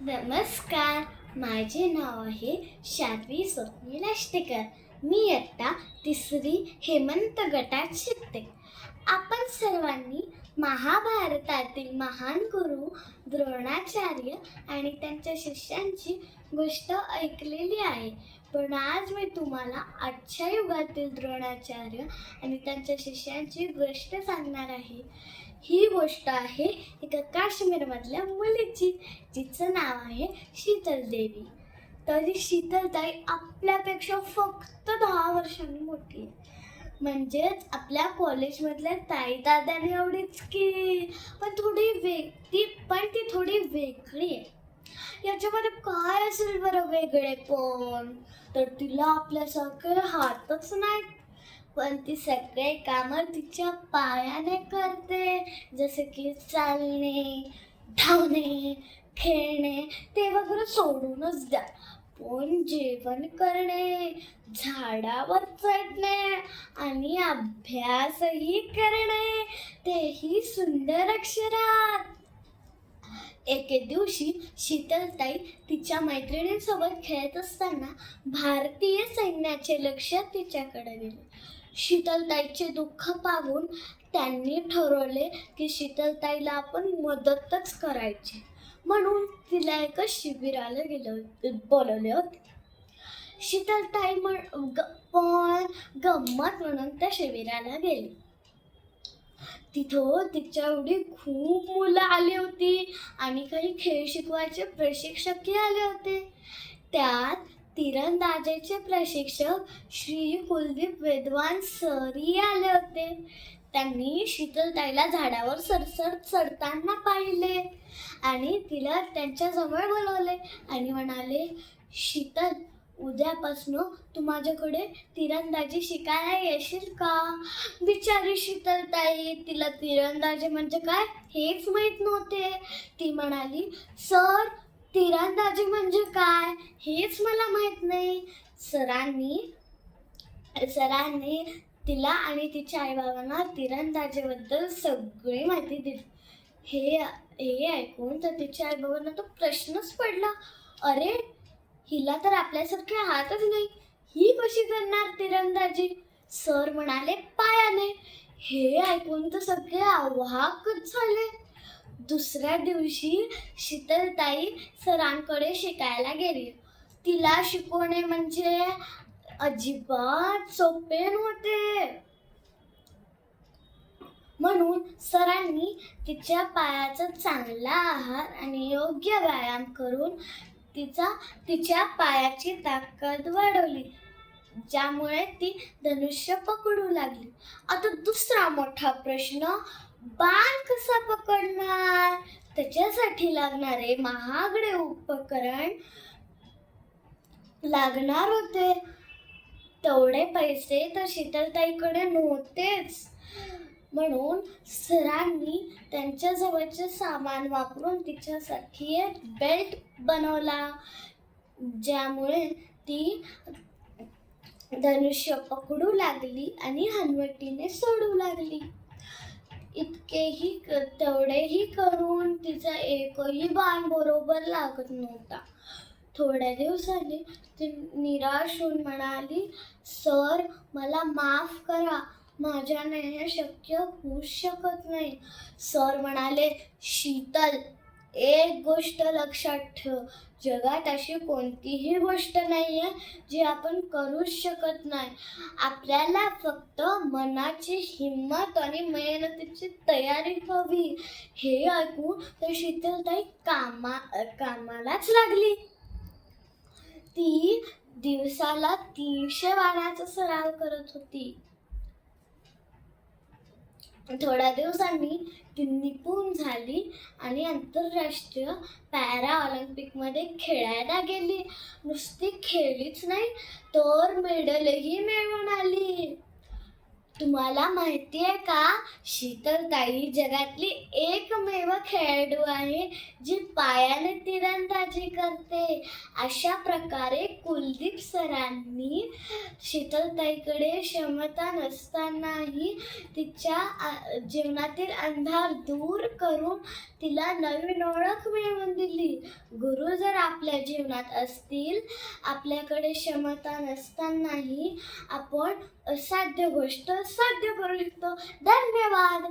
नमस्कार. माझे नाव आहे शार्वी स्वप्नील आष्टेकर. मी इयत्ता तिसरी हेमंत गटात शिकते. आपण सर्वांनी महाभारतातील महान गुरु द्रोणाचार्य आणि त्यांच्या शिष्यांची गोष्ट ऐकलेली आहे. पण आज मी तुम्हाला आजच्या युगातील द्रोणाचार्य आणि त्यांच्या शिष्यांची गोष्ट सांगणार आहे. ही गोष्ट आहे एका काश्मीरमधल्या मुलीची, जिचं नाव आहे शीतल देवी. तरी शीतलताई आपल्यापेक्षा फक्त 10 वर्षांनी मोठी आहे. म्हणजेच आपल्या कॉलेजमधल्या ताई दादांनी एवढीच की, पण ती थोडी वेगळी आहे. याच्यामध्ये काय असेल बरं वेगळे पण? तर तिला आपल्यासारखे हातच नाहीत, पण ती सगळे कामं तिच्या पायाने करते. जसे की चालणे, धावणे, खेळणे ते वगैरे सोडूनच द्या, पण जेवण करणे, झाडावर चढणे आणि अभ्यासही करणे, तेही सुंदर अक्षरात. एके दिवशी शीतलताई तिच्या मैत्रिणींसोबत खेळत असताना भारतीय सैन्याचे लक्ष तिच्याकडे गेले. शीतलताईचे दुःख पाहून त्यांनी ठरवले की शीतलताईला आपण मदतच करायची, म्हणून तिला एका शिबिराला बोलवले होते. शीतलताई पण गंमत म्हणून त्या शिबिराला गेली. तिथं तिच्या एवढी खूप मुलं आली होती आणि काही खेळ शिकवायचे प्रशिक्षकही आले होते. त्यात तिरंदाजीचे प्रशिक्षक श्री कुलदीप वेदवान सरही आले होते. त्यांनी शीतलताईला झाडावर सरसर चढताना पाहिले आणि तिला त्यांच्याजवळ बोलवले आणि म्हणाले, शीतल, उद्यापासून तू माझ्याकडे तिरंदाजी शिकायला येशील का? बिचारी शीतलताई, तिला तिरंदाजी म्हणजे काय हेच माहीत नव्हते. ती म्हणाली, सर, तिरंदाजी म्हणजे काय हेच मला माहीत नाही. सरांनी तिला आणि तिच्या आईबाबांना तिरंदाजीबद्दल सगळी माहिती दिली. हे ऐकून तर तिच्या आईबाबांना तो प्रश्नच पडला, अरे, हिला तर आपल्यासारखे हातच नाही, ही कशी करणार तिरंदाजी? सर म्हणाले, पायाने. हे ऐकून तर सगळे अवाकच झाले. दुसऱ्या दिवशी शीतलताई सरांकडे शिकायला गेली. तिला शिकवणे म्हणजे अजिबात सोपे नव्हते, म्हणून सरांनी तिच्या पायाचा चांगला आहार आणि योग्य व्यायाम करून तिच्या पायाची ताकद वाढवली, ज्यामुळे ती धनुष्य पकडू लागली. आता दुसरा मोठा प्रश्न, बाण कसा पकडणार? त्याच्यासाठी लागणारे महागडे उपकरण लागणार होते. तेवढे पैसे तर शीतलताईकडे नव्हतेच, म्हणून सरांनी त्यांच्या जवळचे सामान वापरून तिच्यासाठी एक बेल्ट बनवला, ज्यामुळे ती धनुष्य पकडू लागली आणि हनुवटीने सोडू लागली. तेवढेही करून तिचा एकही बाण बरोबर लागत नव्हता. थोड्या दिवसांनी ती निराश होऊन म्हणाली, सर, मला माफ करा, माझ्याने हे शक्य होऊच शकत नाही. सर म्हणाले, शीतल, एक गोष्ट लक्षात ठेव, जगात अशी कोणतीही गोष्ट नाहीये जी आपण करूच शकत नाही. आपल्याला फक्त मनाची हिंमत आणि मेहनतीची तयारी हवी. हे ऐकून तर शीतलताई कामालाच लागली. ती दिवसाला 300 बाणाचा सराव करत होती. थोड्या दिवसांनी ती निपुण झाली आणि आंतरराष्ट्रीय पॅरा ऑलिम्पिकमध्ये खेळायला गेली. नुसती खेळलीच नाही तर मेडलही मिळवून आली. तुम्हाला माहिती आहे का, शीतलताई जगातली एकमेव खेळाडू आहे जी पायाने तिरंदाजी करते. अशा प्रकारे कुलदीप सरांनी शीतलताईकडे क्षमता नसतानाही तिच्या जीवनातील अंधार दूर करून तिला नवीन ओळख मिळवून दिली. गुरु जर आपल्या जीवनात असतील, आपल्याकडे क्षमता नसतानाही आपण असाध्य गोष्ट साध्य करू शकतो. धन्यवाद.